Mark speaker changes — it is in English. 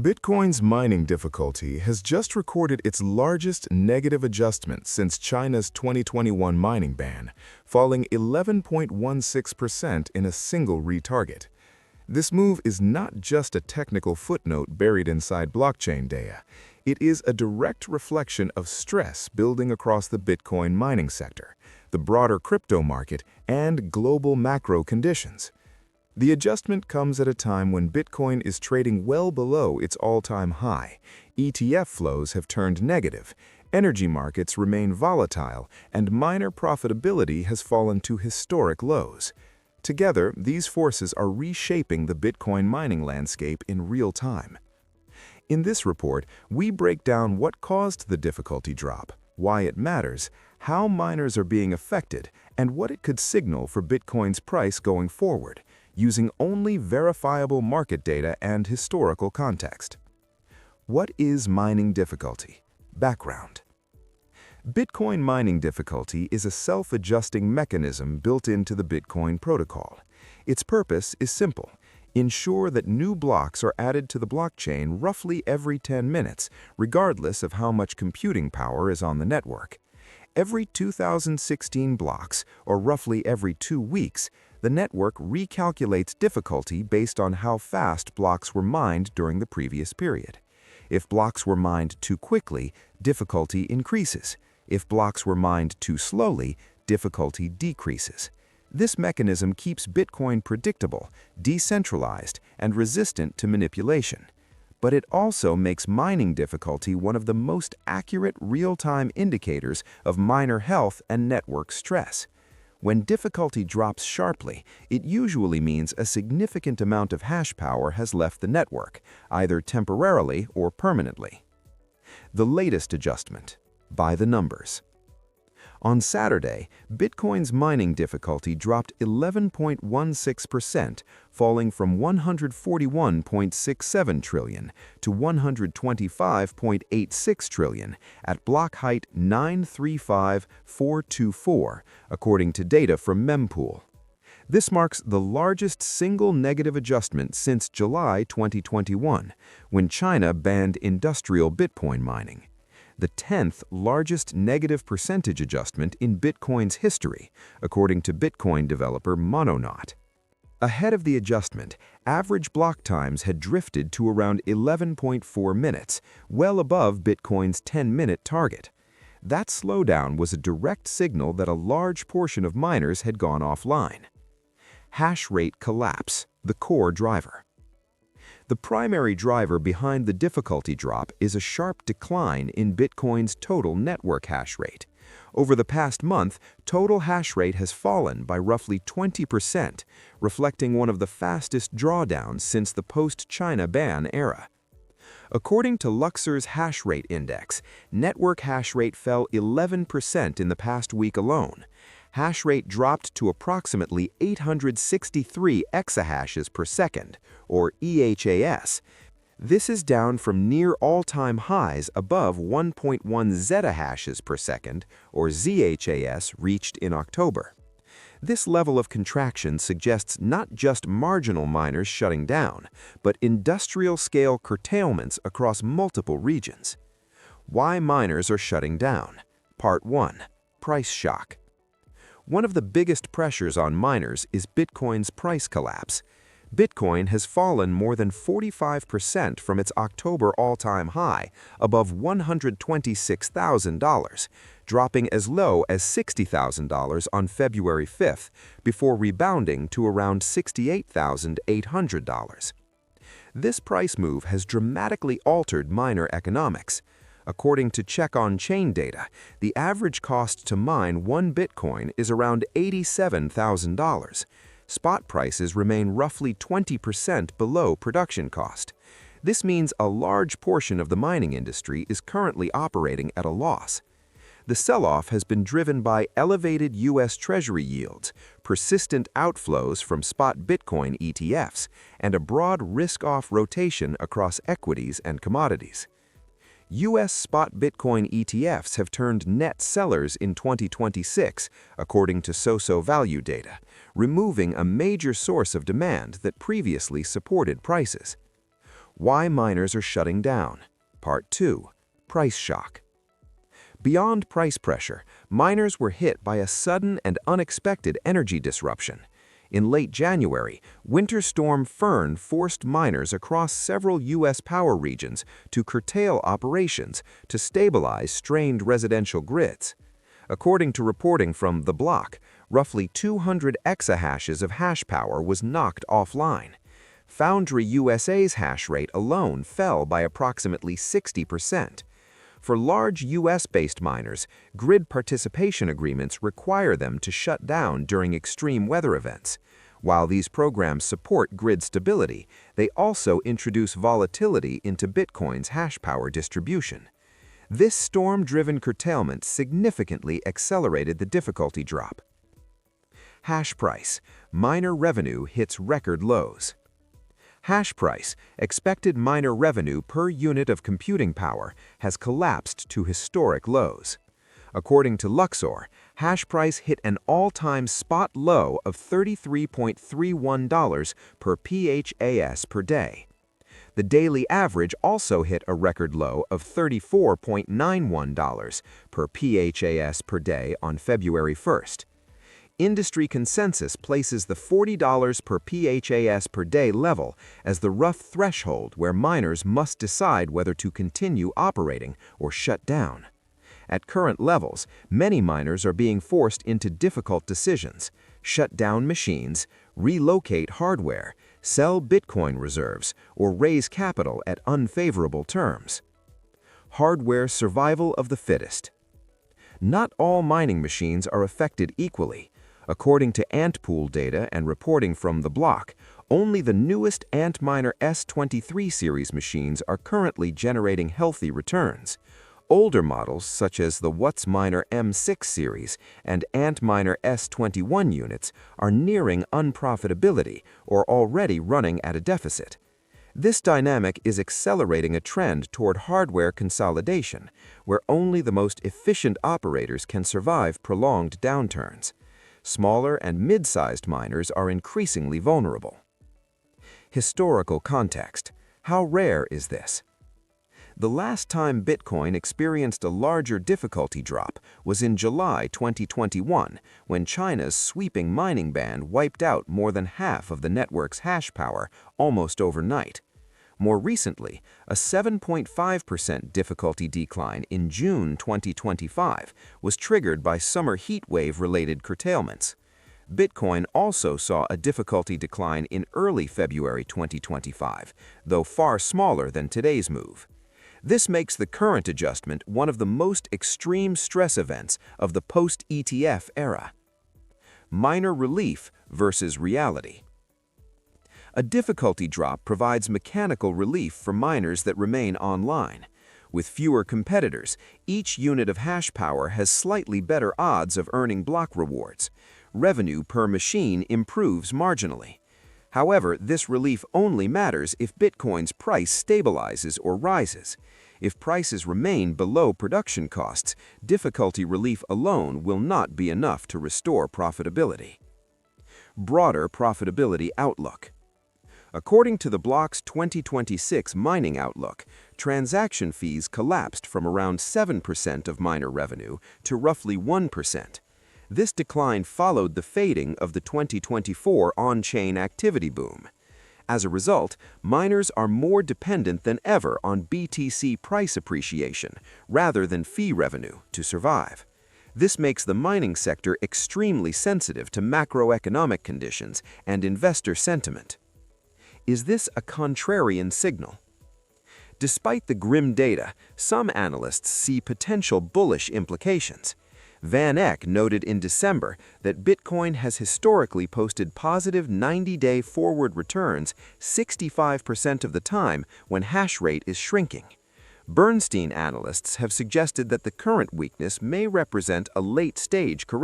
Speaker 1: Bitcoin's mining difficulty has just recorded its largest negative adjustment since China's 2021 mining ban, falling 11.16% in a single retarget. This move is not just a technical footnote buried inside blockchain data. It is a direct reflection of stress building across the Bitcoin mining sector, the broader crypto market, and global macro conditions. The adjustment comes at a time when Bitcoin is trading well below its all-time high, ETF flows have turned negative, energy markets remain volatile, and miner profitability has fallen to historic lows. Together, these forces are reshaping the Bitcoin mining landscape in real time. In this report, we break down what caused the difficulty drop, why it matters, how miners are being affected, and what it could signal for Bitcoin's price going forward, using only verifiable market data and historical context. What is mining difficulty? Background. Bitcoin mining difficulty is a self-adjusting mechanism built into the Bitcoin protocol. Its purpose is simple: ensure that new blocks are added to the blockchain roughly every 10 minutes, regardless of how much computing power is on the network. Every 2016 blocks, or roughly every 2 weeks, the network recalculates difficulty based on how fast blocks were mined during the previous period. If blocks were mined too quickly, difficulty increases. If blocks were mined too slowly, difficulty decreases. This mechanism keeps Bitcoin predictable, decentralized, and resistant to manipulation. But it also makes mining difficulty one of the most accurate real-time indicators of miner health and network stress. When difficulty drops sharply, it usually means a significant amount of hash power has left the network, either temporarily or permanently. The latest adjustment. By the numbers. On Saturday, Bitcoin's mining difficulty dropped 11.16%, falling from 141.67 trillion to 125.86 trillion at block height 935424, according to data from Mempool. This marks the largest single negative adjustment since July 2021, when China banned industrial Bitcoin mining. The 10th largest negative percentage adjustment in Bitcoin's history, according to Bitcoin developer Mononaut. Ahead of the adjustment, average block times had drifted to around 11.4 minutes, well above Bitcoin's 10-minute target. That slowdown was a direct signal that a large portion of miners had gone offline. Hash rate collapse, the core driver. The primary driver behind the difficulty drop is a sharp decline in Bitcoin's total network hash rate. Over the past month, total hash rate has fallen by roughly 20%, reflecting one of the fastest drawdowns since the post-China ban era. According to Luxor's hash rate index, network hash rate fell 11% in the past week alone. Hash rate dropped to approximately 863 exahashes per second, or EHAS. This is down from near all-time highs above 1.1 zettahashes per second, or ZHAS, reached in October. This level of contraction suggests not just marginal miners shutting down, but industrial-scale curtailments across multiple regions. Why miners are shutting down. Part 1. Price shock. One of the biggest pressures on miners is Bitcoin's price collapse. Bitcoin has fallen more than 45% from its October all-time high, above $126,000, dropping as low as $60,000 on February 5th, before rebounding to around $68,800. This price move has dramatically altered miner economics. According to check-on-chain data, the average cost to mine one Bitcoin is around $87,000. Spot prices remain roughly 20% below production cost. This means a large portion of the mining industry is currently operating at a loss. The sell-off has been driven by elevated U.S. Treasury yields, persistent outflows from spot Bitcoin ETFs, and a broad risk-off rotation across equities and commodities. U.S. spot Bitcoin ETFs have turned net sellers in 2026, according to SoSo Value data, removing a major source of demand that previously supported prices.
Speaker 2: Why miners are shutting down. Part 2. Price shock. Beyond price pressure, miners were hit by a sudden and unexpected energy disruption. In late January, Winter Storm Fern forced miners across several U.S. power regions to curtail operations to stabilize strained residential grids. According to reporting from The Block, roughly 200 exahashes of hash power was knocked offline. Foundry USA's hash rate alone fell by approximately 60%. For large U.S.-based miners, grid participation agreements require them to shut down during extreme weather events. While these programs support grid stability, they also introduce volatility into Bitcoin's hash power distribution. This storm-driven curtailment significantly accelerated the difficulty drop. Hash price. Miner revenue hits record lows. Hash price, expected miner revenue per unit of computing power, has collapsed to historic lows. According to Luxor, hash price hit an all-time spot low of $33.31 per PHAS per day. The daily average also hit a record low of $34.91 per PHAS per day on February 1st. Industry consensus places the $40 per PHAS per day level as the rough threshold where miners must decide whether to continue operating or shut down. At current levels, many miners are being forced into difficult decisions: shut down machines, relocate hardware, sell Bitcoin reserves, or raise capital at unfavorable terms. Hardware survival of the fittest. Not all mining machines are affected equally. According to Antpool data and reporting from The Block, only the newest Antminer S23 series machines are currently generating healthy returns. Older models, such as the WhatsMiner M6 series and Antminer S21 units, are nearing unprofitability or already running at a deficit. This dynamic is accelerating a trend toward hardware consolidation, where only the most efficient operators can survive prolonged downturns. Smaller and mid-sized miners are increasingly vulnerable. Historical context. How rare is this? The last time Bitcoin experienced a larger difficulty drop was in July 2021, when China's sweeping mining ban wiped out more than half of the network's hash power almost overnight. More recently, a 7.5% difficulty decline in June 2025 was triggered by summer heat wave-related curtailments. Bitcoin also saw a difficulty decline in early February 2025, though far smaller than today's move. This makes the current adjustment one of the most extreme stress events of the post-ETF era. Miner relief versus reality. A difficulty drop provides mechanical relief for miners that remain online. With fewer competitors, each unit of hash power has slightly better odds of earning block rewards. Revenue per machine improves marginally. However, this relief only matters if Bitcoin's price stabilizes or rises. If prices remain below production costs, difficulty relief alone will not be enough to restore profitability. Broader profitability outlook. According to The Block's 2026 mining outlook, transaction fees collapsed from around 7% of miner revenue to roughly 1%. This decline followed the fading of the 2024 on-chain activity boom. As a result, miners are more dependent than ever on BTC price appreciation rather than fee revenue to survive. This makes the mining sector extremely sensitive to macroeconomic conditions and investor sentiment. Is this a contrarian signal? Despite the grim data, some analysts see potential bullish implications. Van Eck noted in December that Bitcoin has historically posted positive 90-day forward returns 65% of the time when hash rate is shrinking. Bernstein analysts have suggested that the current weakness may represent a late-stage correction.